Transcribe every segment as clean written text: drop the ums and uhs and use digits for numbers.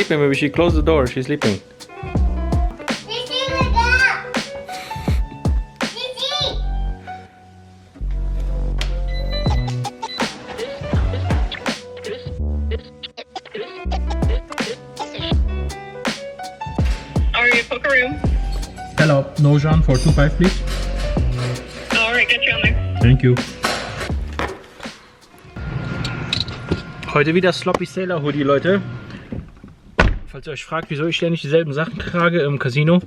sleeping, maybe she closed the door, she's sleeping. Hello, Nojan for 2.5 please. Alright, get you on there. Thank you. Heute wieder Sloppy Sailor Hoodie, Leute. Falls ihr euch fragt, wieso ich ständig dieselben Sachen trage im Casino.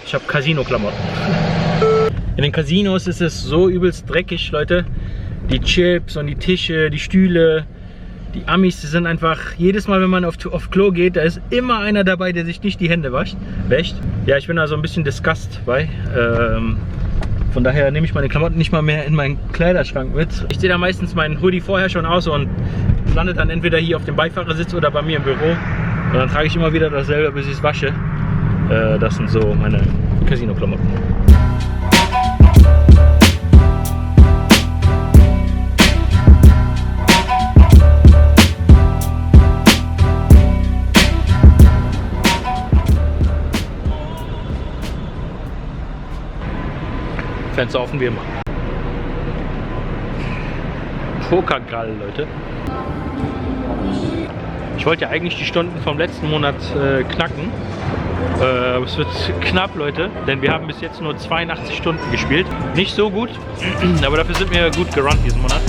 Ich habe Casino-Klamotten. In den Casinos ist es so übelst dreckig, Leute. Die Chips und die Tische, die Stühle. Die Amis, die sind einfach, jedes Mal, wenn man auf Klo geht, da ist immer einer dabei, der sich nicht die Hände wäscht. Ja, ich bin da so ein bisschen disgust bei. Von daher nehme ich meine Klamotten nicht mal mehr in meinen Kleiderschrank mit. Ich sehe da meistens meinen Hoodie vorher schon aus und landet dann entweder hier auf dem Beifahrersitz oder bei mir im Büro. Und dann trage ich immer wieder dasselbe, bis ich es wasche. Das sind so meine Casino-Klamotten. Fenster offen wie immer. Pokergall, Leute. Ich wollte ja eigentlich die Stunden vom letzten Monat knacken. Aber es wird knapp, Leute, denn wir haben bis jetzt nur 82 Stunden gespielt. Nicht so gut, aber dafür sind wir gut gerannt diesen Monat.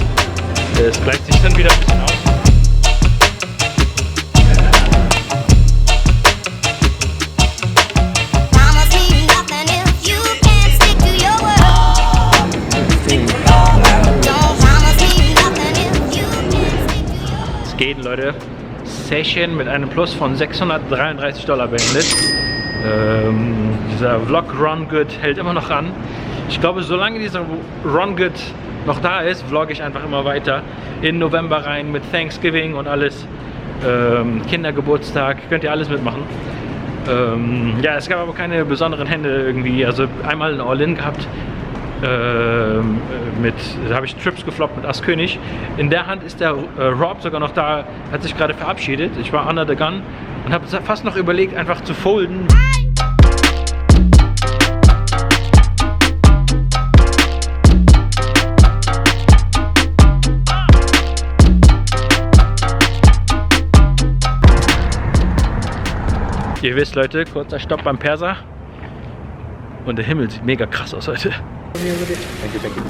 Es gleicht sich dann wieder ein bisschen aus. Geht, Leute. Session mit einem Plus von $633 beendet. Dieser Vlog Run Good hält immer noch an. Ich glaube, solange dieser Run Good noch da ist, vlogge ich einfach immer weiter. In November rein mit Thanksgiving und alles. Kindergeburtstag, könnt ihr alles mitmachen. Ja, es gab aber keine besonderen Hände irgendwie. Also einmal ein All-In gehabt. Da habe ich Trips gefloppt mit Ass König. In der Hand ist der Rob sogar noch da, hat sich gerade verabschiedet. Ich war under the gun und habe fast noch überlegt, einfach zu folden. Ihr wisst, Leute, kurzer Stopp beim Perser. Und der Himmel sieht mega krass aus heute. Thank you, thank you.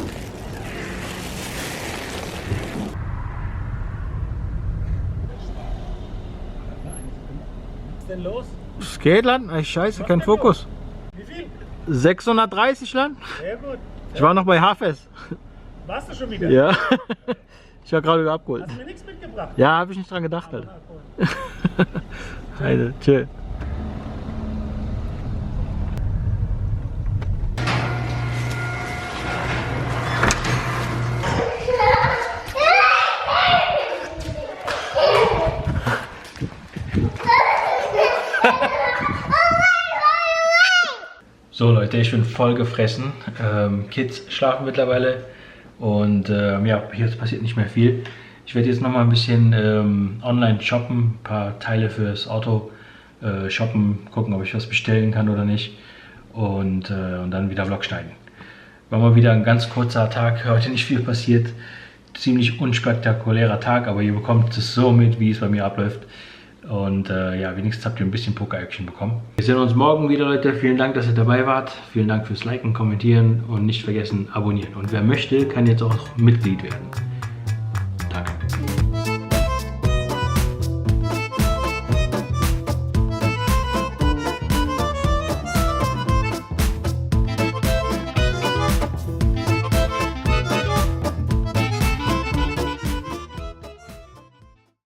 Was ist denn los? Es geht, Land? Ey, scheiße, kein Fokus. Wie viel? 630, Land? Sehr gut. Ich war noch bei Hafes. Warst du schon wieder? Ja. Ich war gerade wieder abgeholt. Hast du mir nichts mitgebracht? Ja, habe ich nicht dran gedacht, Alter. Heide, chill. So Leute, ich bin voll gefressen. Kids schlafen mittlerweile und ja, hier passiert nicht mehr viel. Ich werde jetzt noch mal ein bisschen online shoppen, ein paar Teile fürs Auto shoppen, gucken, ob ich was bestellen kann oder nicht und dann wieder Vlog schneiden. War mal wieder ein ganz kurzer Tag, heute nicht viel passiert, ziemlich unspektakulärer Tag, aber ihr bekommt es so mit, wie es bei mir abläuft. Und ja, wenigstens habt ihr ein bisschen Poker-Action bekommen. Wir sehen uns morgen wieder, Leute. Vielen Dank, dass ihr dabei wart. Vielen Dank fürs Liken, Kommentieren und nicht vergessen, abonnieren. Und wer möchte, kann jetzt auch Mitglied werden.